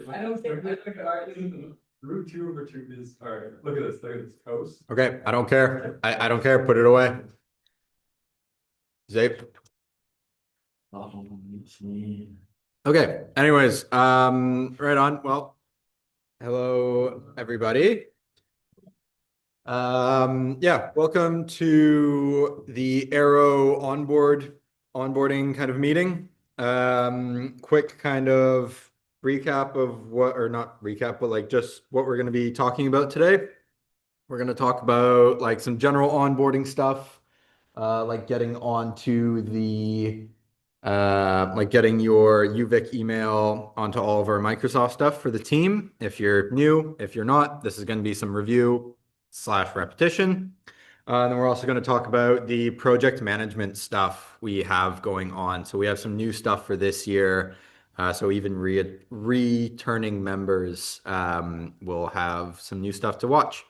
I don't think. Root 2 over 2 is, all right, look at this coast. Okay, I don't care. I don't care. Put it away. Zape. Okay, anyways, right on. Well, hello everybody. Yeah, welcome to the Aero onboarding kind of meeting. Quick kind of recap of what, or not recap, but like just what we're going to be talking about today. We're going to talk about like some general onboarding stuff, like getting onto the like getting your UVic email onto all of our Microsoft stuff for the team. If you're new, if you're not, this is going to be some review / repetition. And then we're also going to talk about the project management stuff we have going on. So we have some new stuff for this year. So even returning members will have some new stuff to watch.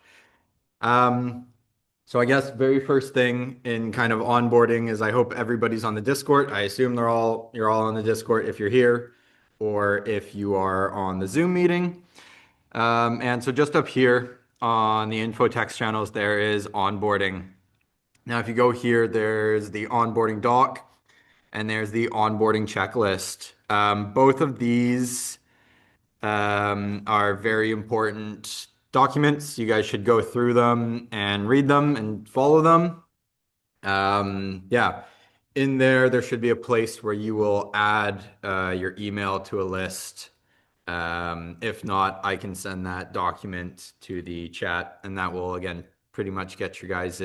So I guess very first thing in kind of onboarding is I hope everybody's on the Discord. I assume you're all on the Discord if you're here or if you are on the Zoom meeting. And so just up here on the info text channels, there is onboarding. Now, if you go here, there's the onboarding doc and there's the onboarding checklist. Both of these are very important documents. You guys should go through them and read them and follow them. Yeah, in there should be a place where you will add your email to a list. If not, I can send that document to the chat, and that will, again, pretty much get your guys'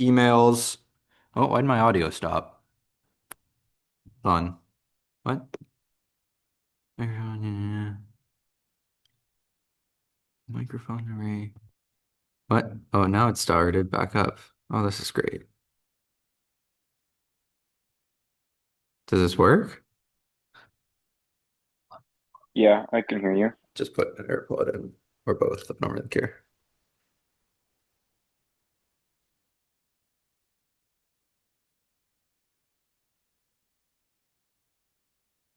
emails. Oh, why did my audio stop? Hold on. What? Microphone array. What? Oh, now it started back up. Oh, this is great. Does this work? Yeah, I can hear you. Just put an AirPod in, or both. I don't really care.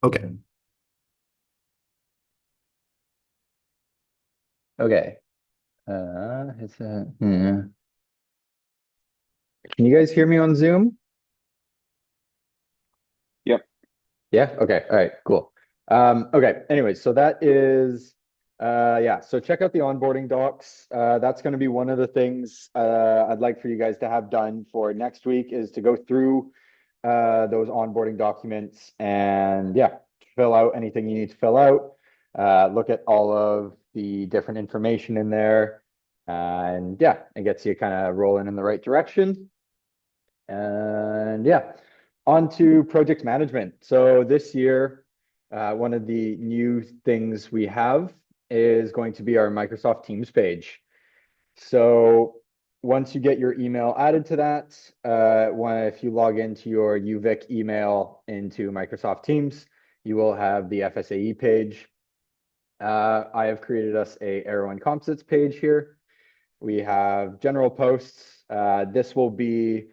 Okay. Okay. It's a. Can you guys hear me on Zoom? Yep. Yeah. Okay. All right. Cool. Okay. Anyway, so that is, yeah. So check out the onboarding docs. That's going to be one of the things I'd like for you guys to have done for next week is to go through those onboarding documents and yeah, fill out anything you need to fill out. Look at all of the different information in there, and yeah, it gets you kind of rolling in the right direction. And yeah, on to project management. So this year, one of the new things we have is going to be our Microsoft Teams page. So once you get your email added to that, if you log into your UVic email into Microsoft Teams, you will have the FSAE page. I have created us a Aero-Composites page here. We have general posts. This will be,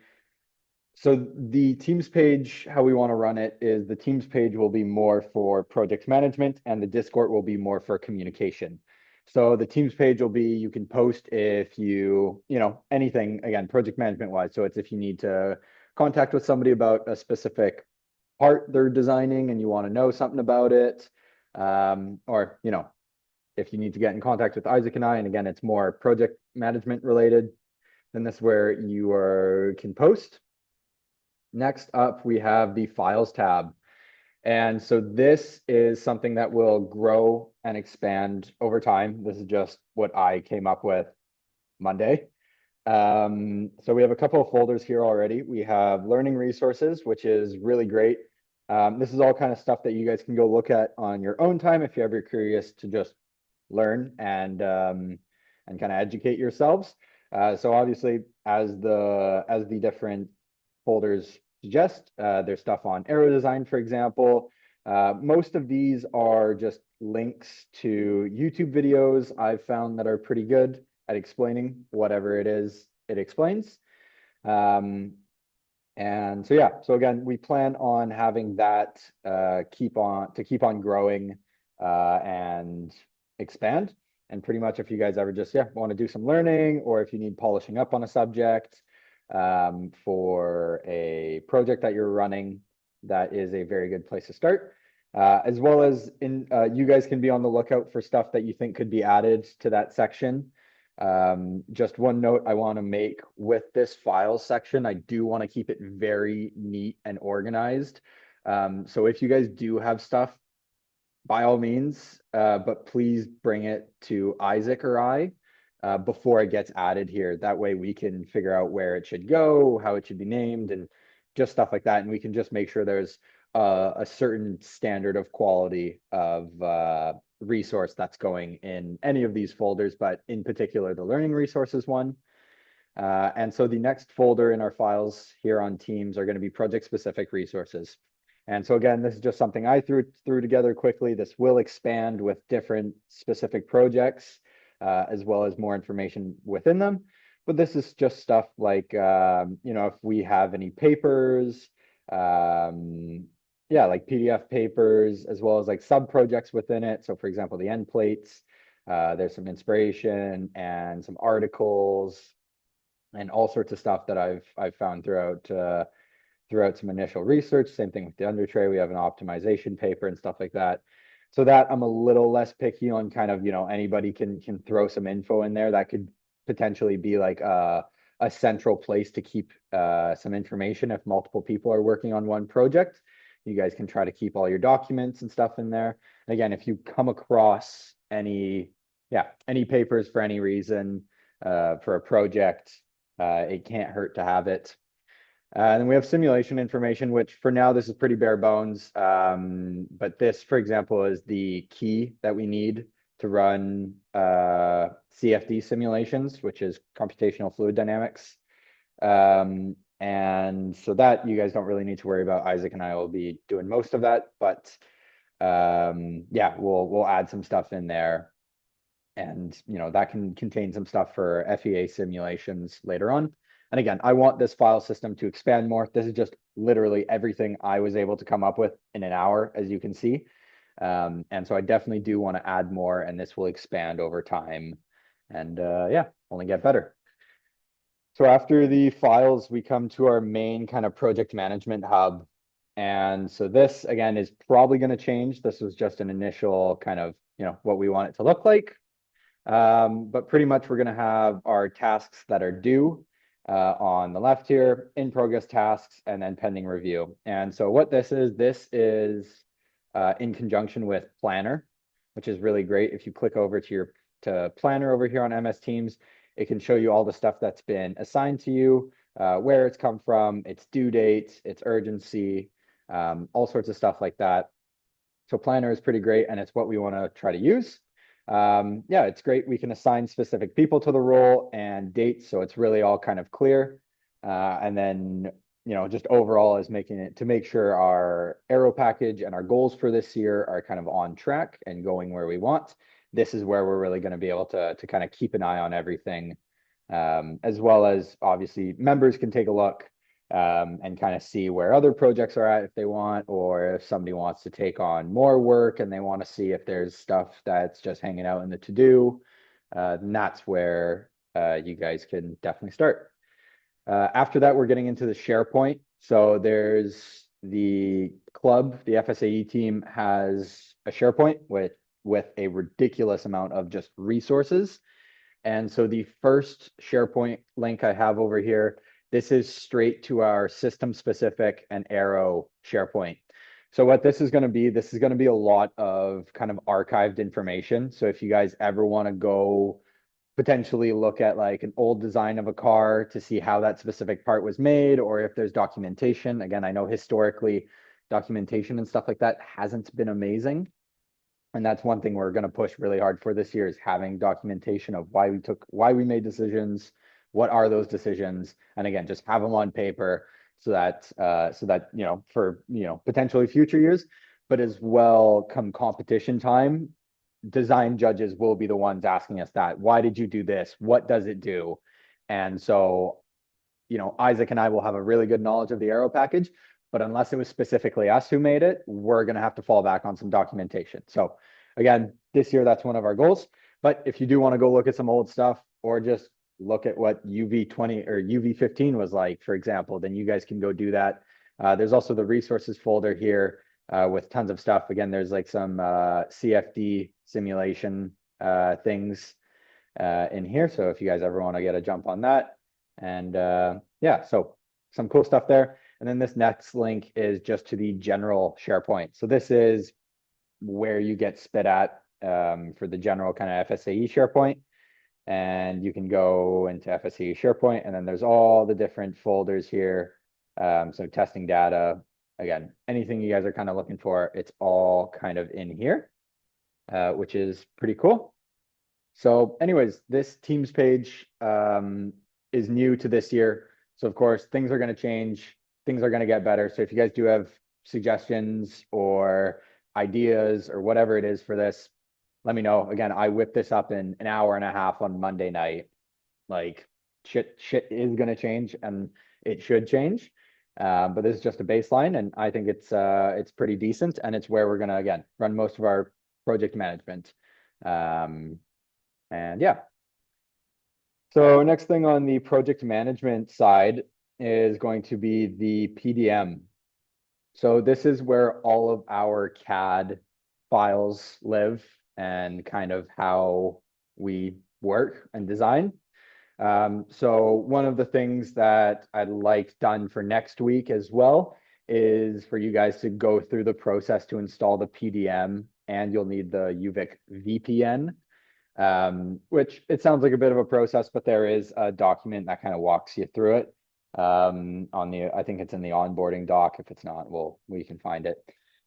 so the Teams page, how we want to run it is the Teams page will be more for project management and the Discord will be more for communication. So the Teams page will be, you can post if you know, anything, again, project management wise. So it's if you need to contact with somebody about a specific part they're designing and you want to know something about it. Or, you know, if you need to get in contact with Isaac and I, and again, it's more project management related, then this is where you can post. Next up, we have the Files tab. And so this is something that will grow and expand over time. This is just what I came up with Monday. So we have a couple of folders here already. We have learning resources, which is really great. This is all kind of stuff that you guys can go look at on your own time if you're ever curious to just learn and kind of educate yourselves. So obviously, as the different folders suggest, there's stuff on aero design, for example. Most of these are just links to YouTube videos I've found that are pretty good at explaining whatever it is it explains. And so yeah, so again, we plan on having that keep on growing and expand. And pretty much if you guys ever just, want to do some learning, or if you need polishing up on a subject for a project that you're running, that is a very good place to start. As well as you guys can be on the lookout for stuff that you think could be added to that section. Just one note I want to make with this files section, I do want to keep it very neat and organized. So if you guys do have stuff, by all means, but please bring it to Isaac or I before it gets added here. That way we can figure out where it should go, how it should be named, and just stuff like that. And we can just make sure there's a certain standard of quality of resource that's going in any of these folders, but in particular, the learning resources one. And so the next folder in our files here on Teams are going to be project-specific resources. And so again, this is just something I threw together quickly. This will expand with different specific projects, as well as more information within them. But this is just stuff like, if we have any papers, like PDF papers, as well as like sub projects within it. So for example, the end plates, there's some inspiration and some articles and all sorts of stuff that I've found throughout some initial research. Same thing with the under tray. We have an optimization paper and stuff like that. So that I'm a little less picky on kind of, anybody can throw some info in there. That could potentially be like a central place to keep some information if multiple people are working on one project. You guys can try to keep all your documents and stuff in there. And again, if you come across any papers for any reason for a project, it can't hurt to have it. And then we have simulation information, which for now, this is pretty bare bones. But this, for example, is the key that we need to run CFD simulations, which is computational fluid dynamics. And so that you guys don't really need to worry about. Isaac and I will be doing most of that, but we'll add some stuff in there. And that can contain some stuff for FEA simulations later on. And again, I want this file system to expand more. This is just literally everything I was able to come up with in an hour, as you can see. And so I definitely do want to add more, and this will expand over time and only get better. So after the files, we come to our main kind of project management hub. And so this, again, is probably going to change. This was just an initial kind of, what we want it to look like. But pretty much we're going to have our tasks that are due on the left here, in progress tasks, and then pending review. And so what this is in conjunction with Planner, which is really great. If you click over to Planner over here on MS Teams, it can show you all the stuff that's been assigned to you, where it's come from, its due date, its urgency, all sorts of stuff like that. So Planner is pretty great, and it's what we want to try to use. It's great. We can assign specific people to the role and dates, so it's really all kind of clear. And then, just overall is making it to make sure our Aero package and our goals for this year are kind of on track and going where we want. This is where we're really going to be able to kind of keep an eye on everything, as well as obviously members can take a look and kind of see where other projects are at if they want, or if somebody wants to take on more work and they want to see if there's stuff that's just hanging out in the to-do, then that's where you guys can definitely start. After that, we're getting into the SharePoint. So there's the club, the FSAE team has a SharePoint with a ridiculous amount of just resources. And so the first SharePoint link I have over here, this is straight to our system specific and Aero SharePoint. So what this is going to be a lot of kind of archived information. So if you guys ever want to go potentially look at like an old design of a car to see how that specific part was made, or if there's documentation. Again, I know historically documentation and stuff like that hasn't been amazing. And that's one thing we're going to push really hard for this year, is having documentation of why we made decisions, what are those decisions, and again, just have them on paper so that for potentially future years, but as well, come competition time, design judges will be the ones asking us that. Why did you do this? What does it do? And so, Isaac and I will have a really good knowledge of the Aero package, but unless it was specifically us who made it, we're going to have to fall back on some documentation. So again, this year, that's one of our goals. But if you do want to go look at some old stuff or just look at what UV20 or UV15 was like, for example, then you guys can go do that. There's also the resources folder here with tons of stuff. Again, there's like some CFD simulation things in here. So if you guys ever want to get a jump on that. And yeah, so some cool stuff there. And then this next link is just to the general SharePoint. So this is where you get spit at for the general kind of FSAE SharePoint. And you can go into FSAE SharePoint, and then there's all the different folders here. So testing data, again, anything you guys are kind of looking for, it's all kind of in here, which is pretty cool. So anyways, this Teams page is new to this year. So of course, things are going to change. Things are going to get better. So if you guys do have suggestions or ideas or whatever it is for this, let me know. Again, I whipped this up in an hour and a half on Monday night. Like shit is going to change, and it should change. But this is just a baseline, and I think it's pretty decent, and it's where we're going to, again, run most of our project management. And yeah. So next thing on the project management side is going to be the PDM. So this is where all of our CAD files live and kind of how we work and design. So one of the things that I'd like done for next week as well is for you guys to go through the process to install the PDM, and you'll need the UVic VPN, which it sounds like a bit of a process, but there is a document that kind of walks you through it. I think it's in the onboarding doc. If it's not, we can find it.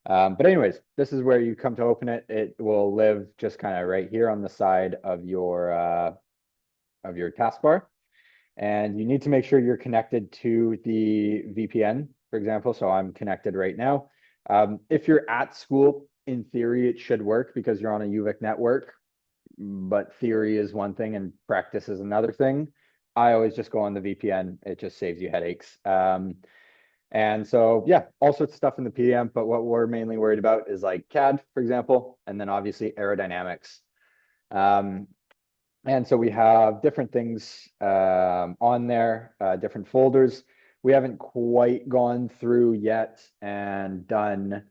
But anyways, this is where you come to open it. It will live just kind of right here on the side of your taskbar. And you need to make sure you're connected to the VPN, for example. So I'm connected right now. If you're at school, in theory, it should work because you're on a UVic network, but theory is one thing and practice is another thing. I always just go on the VPN. It just saves you headaches. And so, yeah, all sorts of stuff in the PDM, but what we're mainly worried about is like CAD, for example, and then obviously aerodynamics. And so we have different things on there, different folders. We haven't quite gone through yet and done,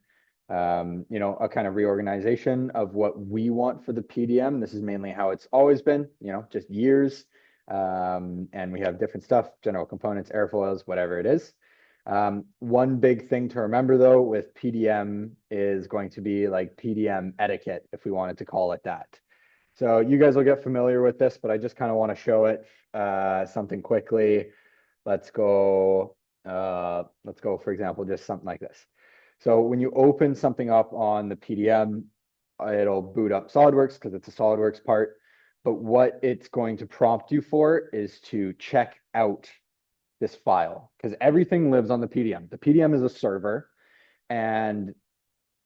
a kind of reorganization of what we want for the PDM. This is mainly how it's always been, just years. And we have different stuff, general components, airfoils, whatever it is. One big thing to remember though with PDM is going to be like PDM etiquette, if we wanted to call it that. So you guys will get familiar with this, but I just kind of want to show it something quickly. Let's go, for example, just something like this. So when you open something up on the PDM, it'll boot up SolidWorks because it's a SolidWorks part. But what it's going to prompt you for is to check out this file because everything lives on the PDM. The PDM is a server and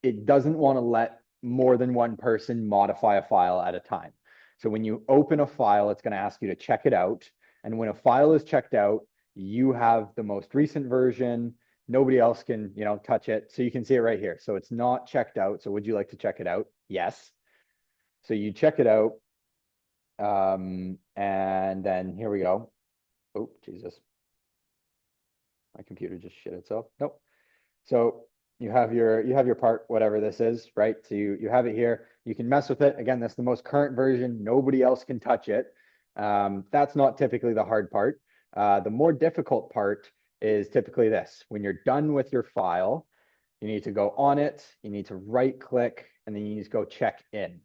it doesn't want to let more than one person modify a file at a time. So when you open a file, it's going to ask you to check it out. And when a file is checked out, you have the most recent version. Nobody else can, touch it. So you can see it right here. So it's not checked out. So would you like to check it out? Yes. So you check it out. And then here we go. Oh, Jesus. My computer just shit itself. Nope. So you have your part, whatever this is, right? So you have it here. You can mess with it. Again, that's the most current version. Nobody else can touch it. That's not typically the hard part. The more difficult part is typically this. When you're done with your file, you need to go on it. You need to right click, and then you need to go check in.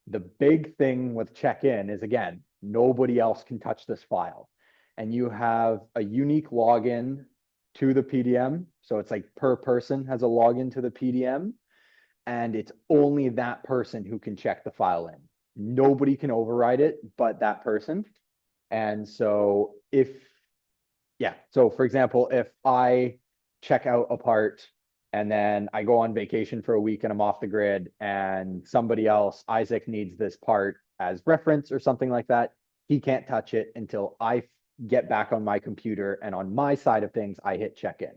The big thing with check in is, again, nobody else can touch this file. And you have a unique login to the PDM. So it's like per person has a login to the PDM, and it's only that person who can check the file in. Nobody can override it but that person. And so so for example, if I check out a part and then I go on vacation for a week and I'm off the grid and somebody else, Isaac, needs this part as reference or something like that, he can't touch it until I get back on my computer, and on my side of things, I hit check in.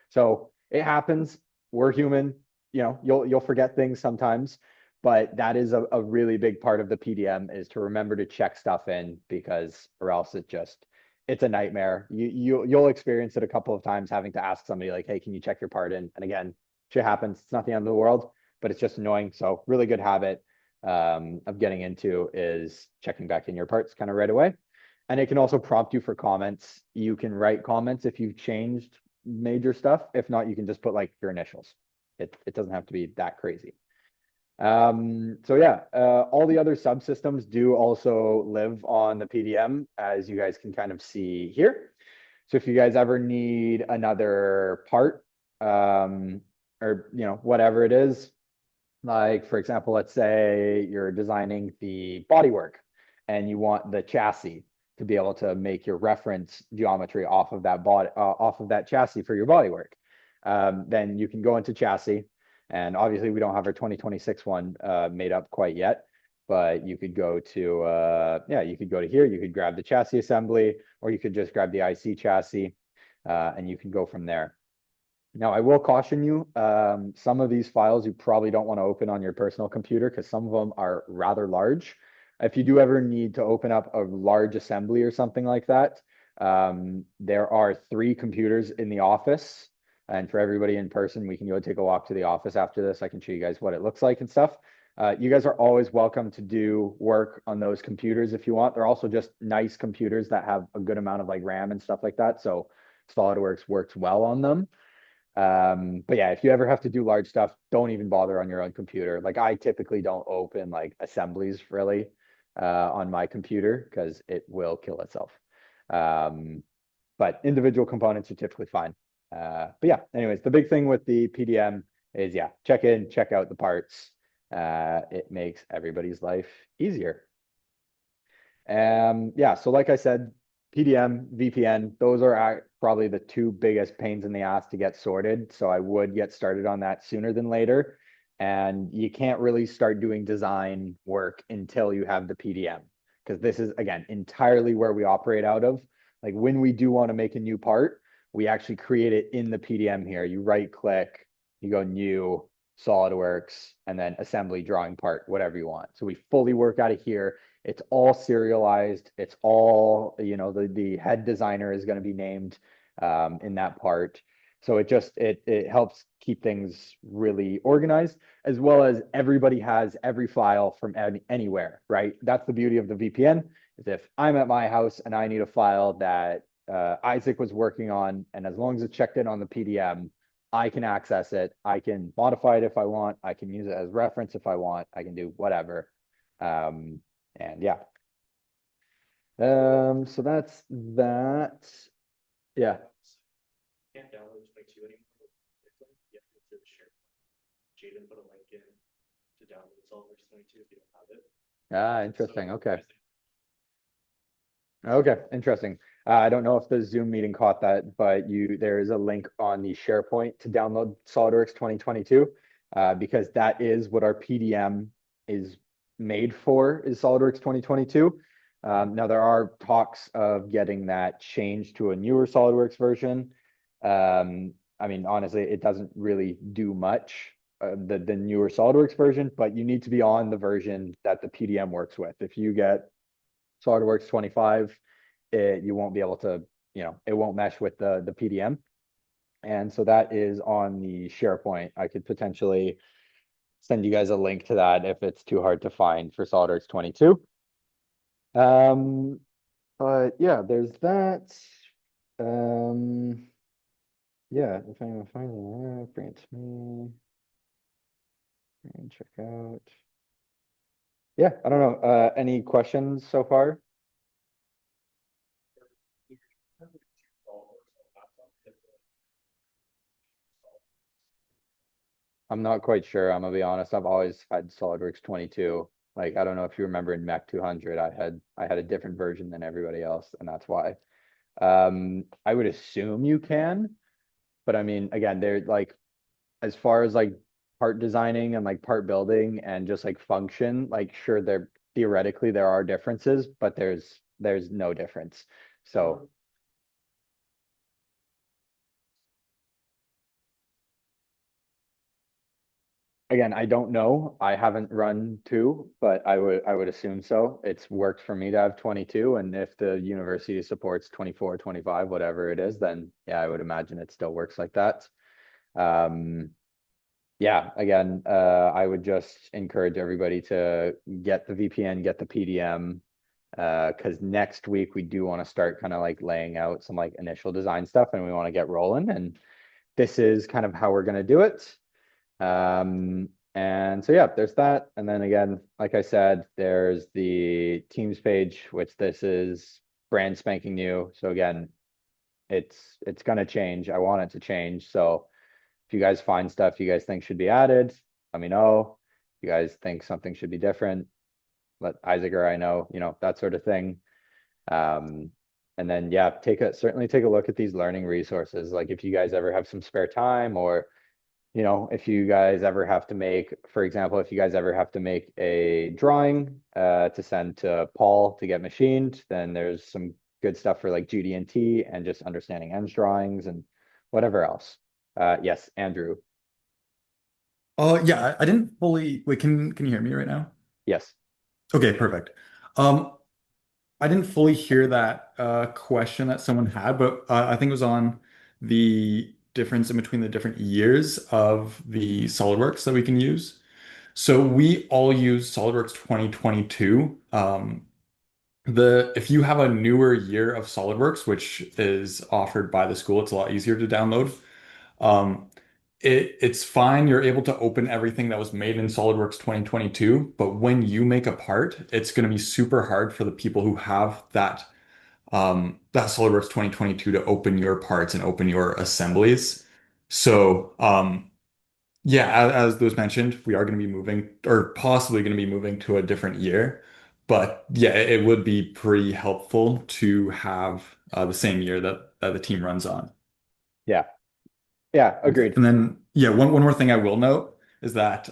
So it happens. We're human. You'll forget things sometimes, But that is a really big part of the PDM is to remember to check stuff in because or else it's a nightmare. You'll experience it a couple of times having to ask somebody like, hey, can you check your part in? And again, shit happens. It's not the end of the world, but it's just annoying. So really good habit of getting into is checking back in your parts kind of right away. And it can also prompt you for comments. You can write comments if you've changed major stuff. If not, you can just put like your initials. It doesn't have to be that crazy. So yeah, all the other subsystems do also live on the PDM, as you guys can kind of see here. So if you guys ever need another part, or whatever it is, like for example, let's say you're designing the bodywork and you want the chassis to be able to make your reference geometry off of that chassis for your bodywork. Then you can go into chassis. And obviously we don't have our 2026 one made up quite yet, but you could go to you could go to here, you could grab the chassis assembly, or you could just grab the IC chassis and you can go from there. Now I will caution you, some of these files you probably don't want to open on your personal computer because some of them are rather large. If you do ever need to open up a large assembly or something like that, there are 3 computers in the office. And for everybody in person, we can go take a walk to the office after this. I can show you guys what it looks like and stuff. You guys are always welcome to do work on those computers if you want. They're also just nice computers that have a good amount of like RAM and stuff like that. So SolidWorks works well on them. But yeah, if you ever have to do large stuff, don't even bother on your own computer. Like I typically don't open like assemblies really on my computer because it will kill itself. But individual components are typically fine. But yeah, anyways, the big thing with the PDM is check in, check out the parts. It makes everybody's life easier. So like I said, PDM, VPN, those are probably the 2 biggest pains in the ass to get sorted. So I would get started on that sooner than later. And you can't really start doing design work until you have the PDM, because this is, again, entirely where we operate out of. Like when we do want to make a new part, we actually create it in the PDM here. You right click, you go new, SolidWorks, and then assembly, drawing part, whatever you want. So we fully work out of here. It's all serialized. It's all, the head designer is going to be named in that part. So it helps keep things really organized, as well as everybody has every file from anywhere, right? That's the beauty of the VPN, is if I'm at my house and I need a file that Isaac was working on, and as long as it's checked in on the PDM, I can access it. I can modify it if I want. I can use it as reference if I want. I can do whatever. And yeah. So that's that. Yeah. Can't download 22 anymore. You have to go to the share. Jaden put a link in to download SolidWorks 22 if you don't have it. Ah, interesting. Okay. Okay, interesting. I don't know if the Zoom meeting caught that, but there is a link on the SharePoint to download SolidWorks 2022, because that is what our PDM is made for, is SolidWorks 2022. Now there are talks of getting that changed to a newer SolidWorks version. I mean, honestly, it doesn't really do much, the newer SolidWorks version, but you need to be on the version that the PDM works with. If you get SolidWorks 25, you won't be able to, it won't mesh with the PDM. And so that is on the SharePoint. I could potentially send you guys a link to that if it's too hard to find for SolidWorks 22. But yeah, there's that. Yeah, if I'm gonna find it, bring it to me and check out. Yeah, I don't know. Any questions so far? I'm not quite sure. I'm gonna be honest. I've always had SolidWorks 22. Like, I don't know if you remember in Mech 200, I had a different version than everybody else, and that's why. I would assume you can, but I mean, again, they're like, as far as like part designing and like part building and just like function, like sure, theoretically there are differences, but there's no difference. So Again, I don't know. I haven't run two, but I would assume so. It's worked for me to have 22, and if the university supports 24, 25, whatever it is, then yeah, I would imagine it still works like that. Um, yeah, again, I would just encourage everybody to get the VPN, get the PDM, because next week we do want to start kind of like laying out some like initial design stuff, and we want to get rolling, and this is kind of how we're going to do it. And so yeah, there's that. And then again, like I said, there's the Teams page, which this is brand spanking new. So again, it's gonna change. I want it to change. So if you guys find stuff you guys think should be added, let me know. If you guys think something should be different, let Isaac or I know, that sort of thing. Um, and then yeah, certainly take a look at these learning resources. Like if you guys ever have some spare time, or if you guys ever have to make, for example, if you guys ever have to make a drawing to send to Paul to get machined, then there's some good stuff for like GD&T and just understanding ends drawings and whatever else. Yes, Andrew. Oh, yeah, I didn't fully wait, can you hear me right now? Yes. Okay, perfect. Um, I didn't fully hear that question that someone had, but I think it was on the difference in between the different years of the SolidWorks that we can use. So we all use SolidWorks 2022. If you have a newer year of SolidWorks, which is offered by the school, it's a lot easier to download. Um, it's fine. You're able to open everything that was made in SolidWorks 2022, but when you make a part, it's going to be super hard for the people who have that SolidWorks 2022 to open your parts and open your assemblies. So, yeah, as those mentioned, we are going to be moving, or possibly going to be moving to a different year. But yeah, it would be pretty helpful to have the same year that the team runs on. Yeah. Yeah, agreed. And then, yeah, one more thing I will note is that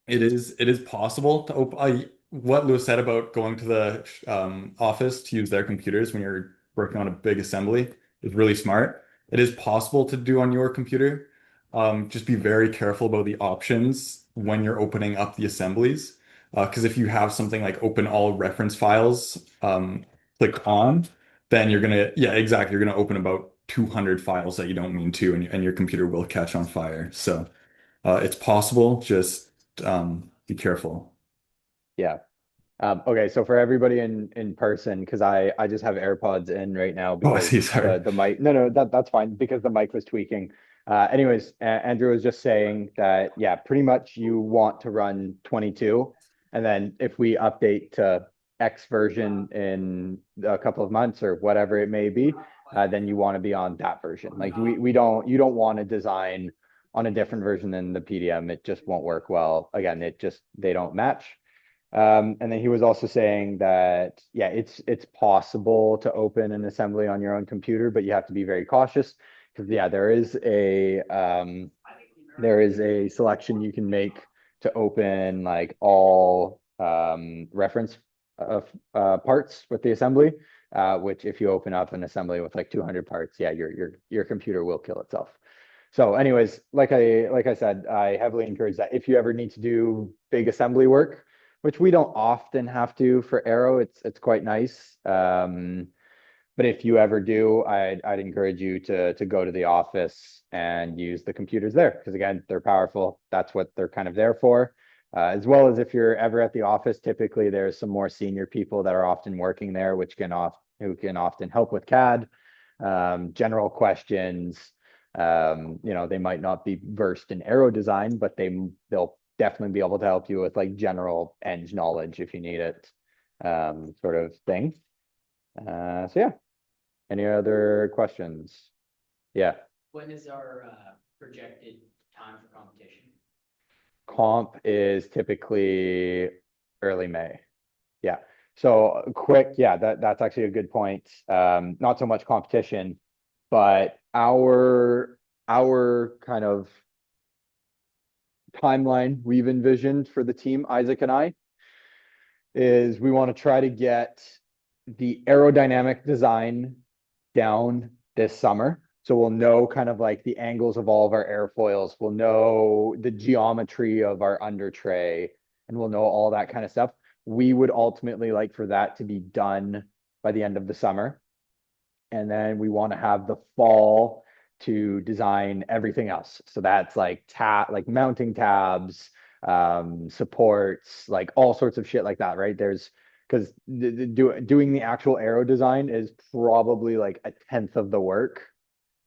it is possible to open what Lewis said about going to the office to use their computers when you're working on a big assembly is really smart. It is possible to do on your computer. Just be very careful about the options when you're opening up the assemblies. Because if you have something like open all reference files clicked on, then yeah, exactly, you're gonna open about 200 files that you don't mean to, and your computer will catch on fire. So it's possible, just be careful. Yeah. Okay, so for everybody in person, because I just have AirPods in right now Oh, I because see. Sorry. the mic. No, that's fine because the mic was tweaking. Anyways, Andrew was just saying that yeah, pretty much you want to run 22, and then if we update to X version in a couple of months or whatever it may be, then you want to be on that version. Like we don't you don't want to design on a different version than the PDM. It just won't work well. Again, they don't match. And then he was also saying that, yeah, it's possible to open an assembly on your own computer, but you have to be very cautious because, yeah, there is a selection you can make to open like all reference of parts with the assembly, which if you open up an assembly with like 200 parts, yeah, your computer will kill itself. So anyways, like I said, I heavily encourage that if you ever need to do big assembly work, which we don't often have to for Aero, it's quite nice. But if you ever do, I'd encourage you to go to the office and use the computers there because again, they're powerful. That's what they're kind of there for. As well as if you're ever at the office, typically there's some more senior people that are often working there, who can often help with CAD, general questions. They might not be versed in aero design, but they'll definitely be able to help you with like general eng knowledge if you need it, sort of thing. So yeah. Any other questions? Yeah. When is our projected time for competition? Comp is typically early May. Yeah. So quick, yeah, that's actually a good point. Not so much competition, but our kind of timeline we've envisioned for the team, Isaac and I, is we want to try to get the aerodynamic design down this summer. So we'll know kind of like the angles of all of our airfoils. We'll know the geometry of our under tray, and we'll know all that kind of stuff. We would ultimately like for that to be done by the end of the summer. And then we want to have the fall to design everything else. So that's like like mounting tabs, supports, like all sorts of shit like that, right? There's because doing the actual aero design is probably like a tenth of the work.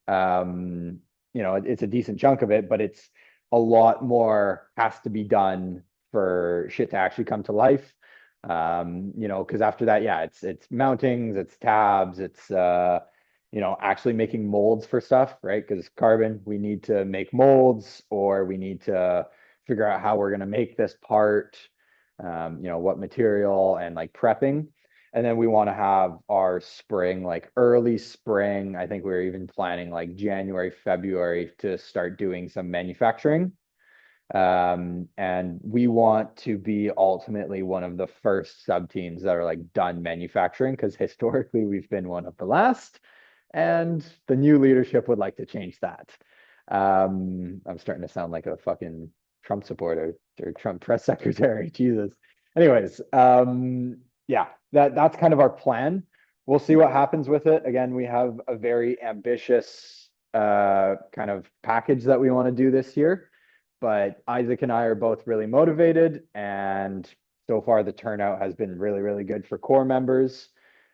It's a decent chunk of it, but it's a lot more has to be done for shit to actually come to life. Because after that, yeah, it's mountings, it's tabs, it's actually making molds for stuff, right? Because carbon, we need to make molds, or we need to figure out how we're going to make this part, what material, and like prepping. And then we want to have our spring, like early spring. I think we're even planning like January, February to start doing some manufacturing. And we want to be ultimately one of the first sub teams that are like done manufacturing, because historically we've been one of the last, and the new leadership would like to change that. I'm starting to sound like a fucking Trump supporter or Trump press secretary. Jesus. Anyways, yeah, that's kind of our plan. We'll see what happens with it. Again, we have a very ambitious kind of package that we want to do this year, but Isaac and I are both really motivated, and so far the turnout has been really, really good for core members.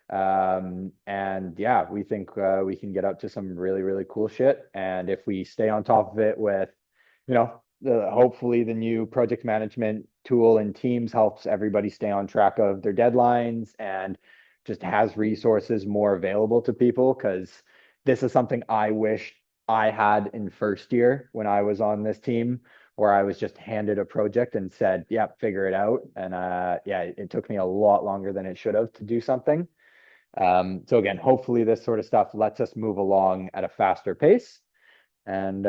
And yeah, we think we can get up to some really, really cool shit. And if we stay on top of it with, hopefully the new project management tool in Teams helps everybody stay on track of their deadlines and just has resources more available to people. Because this is something I wish I had in first year when I was on this team, where I was just handed a project and said, yeah, figure it out. And yeah, it took me a lot longer than it should have to do something. So again, hopefully this sort of stuff lets us move along at a faster pace. And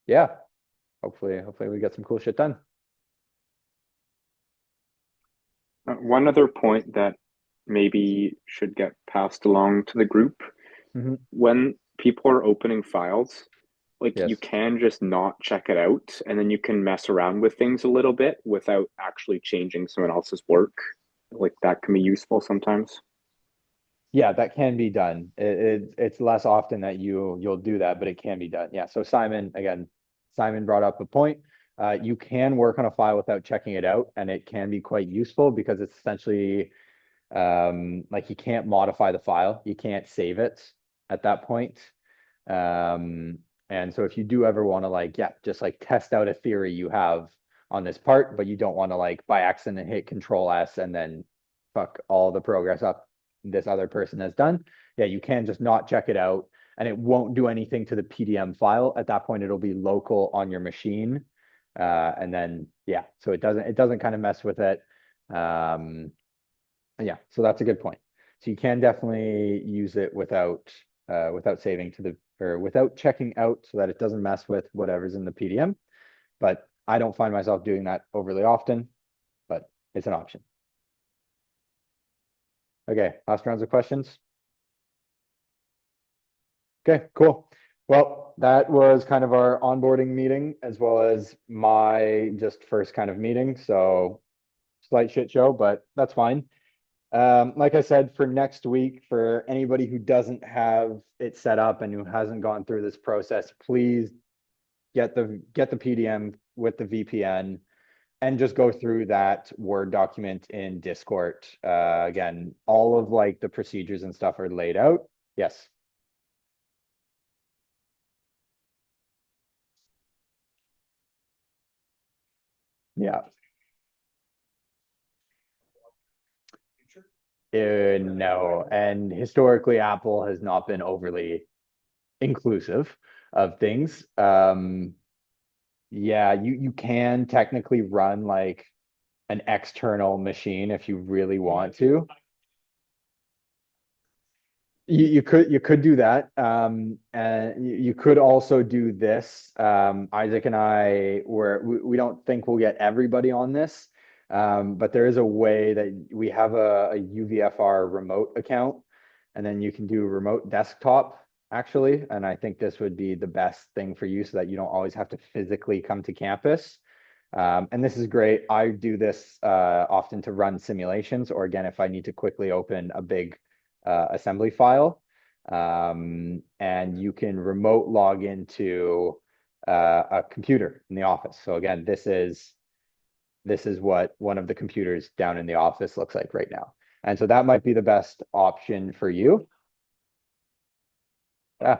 yeah, hopefully we get some cool shit done. One other point that maybe should get passed along to the group, when people are opening files, like Yes. you can just not check it out, and then you can mess around with things a little bit without actually changing someone else's work. Like that can be useful sometimes. Yeah, that can be done. It's less often that you'll do that, but it can be done. Yeah. So Simon brought up a point. You can work on a file without checking it out, and it can be quite useful because it's essentially like you can't modify the file, you can't save it at that point. And so if you do ever want to just like test out a theory you have on this part, but you don't want to like by accident hit Control S and then fuck all the progress up this other person has done, yeah, you can just not check it out, and it won't do anything to the PDM file. At that point, it'll be local on your machine. And then yeah, so it doesn't kind of mess with it. Yeah, so that's a good point. So you can definitely use it without saving to the or without checking out, so that it doesn't mess with whatever's in the PDM. But I don't find myself doing that overly often, but it's an option. Okay, last rounds of questions. Okay, cool. Well, that was kind of our onboarding meeting as well as my just first kind of meeting. So slight shit show, but that's fine. Like I said, for next week, for anybody who doesn't have it set up and who hasn't gone through this process, please get the PDM with the VPN and just go through that Word document in Discord. Again, all of like the procedures and stuff are laid out. Yes. Yeah. No. And historically, Apple has not been overly inclusive of things. Yeah, you can technically run like an external machine if you really want to. You could do that. And you could also do this. Isaac and I we don't think we'll get everybody on this. But there is a way that we have a UVFR remote account, and then you can do remote desktop. actually, and I think this would be the best thing for you so that you don't always have to physically come to campus. And this is great. I do this often to run simulations, or again, if I need to quickly open a big assembly file. And you can remote log into a computer in the office. So again, this is what one of the computers down in the office looks like right now. And so that might be the best option for you. Yeah.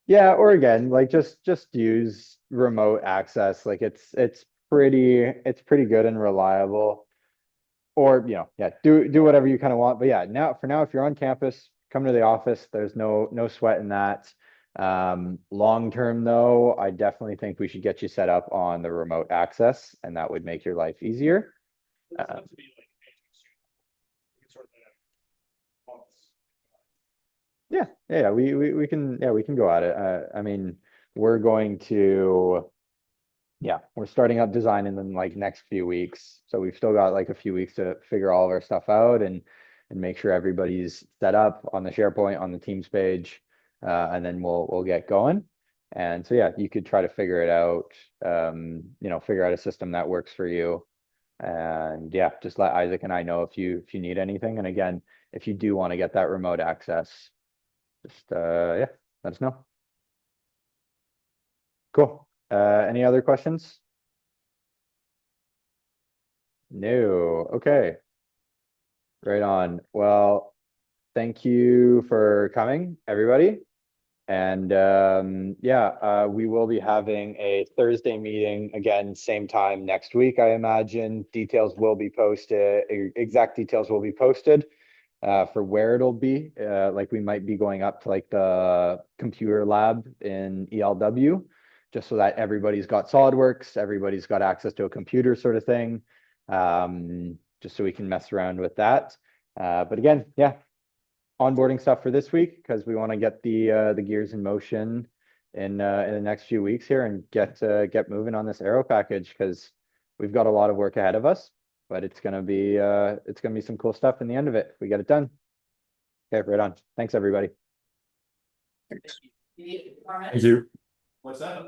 Yeah, or again, like just use remote access. Like it's pretty good and reliable. Or, yeah, do whatever you kind of want. But yeah, for now, if you're on campus, come to the office. There's no sweat in that. Long term though, I definitely think we should get you set up on the remote access, and that would make your life easier. It doesn't have to be like anything soon. We can sort that out months. Yeah, we can go at it. I mean, we're going to, we're starting up design in the like next few weeks. So we've still got like a few weeks to figure all of our stuff out and make sure everybody's set up on the SharePoint, on the Teams page, and then we'll get going. And so yeah, you could try to figure it out. Figure out a system that works for you. And yeah, just let Isaac and I know if you need anything. And again, if you do want to get that remote access, just let us know. Cool. Any other questions? No. Okay. Right on. Well, thank you for coming, everybody. And we will be having a Thursday meeting again, same time next week, I imagine. Details will be posted, exact details will be posted for where it'll be. Like we might be going up to like the computer lab in ELW, just so that everybody's got SolidWorks, everybody's got access to a computer sort of thing. Just so we can mess around with that. But again, onboarding stuff for this week because we want to get the gears in motion in the next few weeks here and get moving on this Aero package because we've got a lot of work ahead of us, but it's gonna be some cool stuff in the end of it if we get it done. Okay, right on. Thanks, everybody. Thank you. What's that?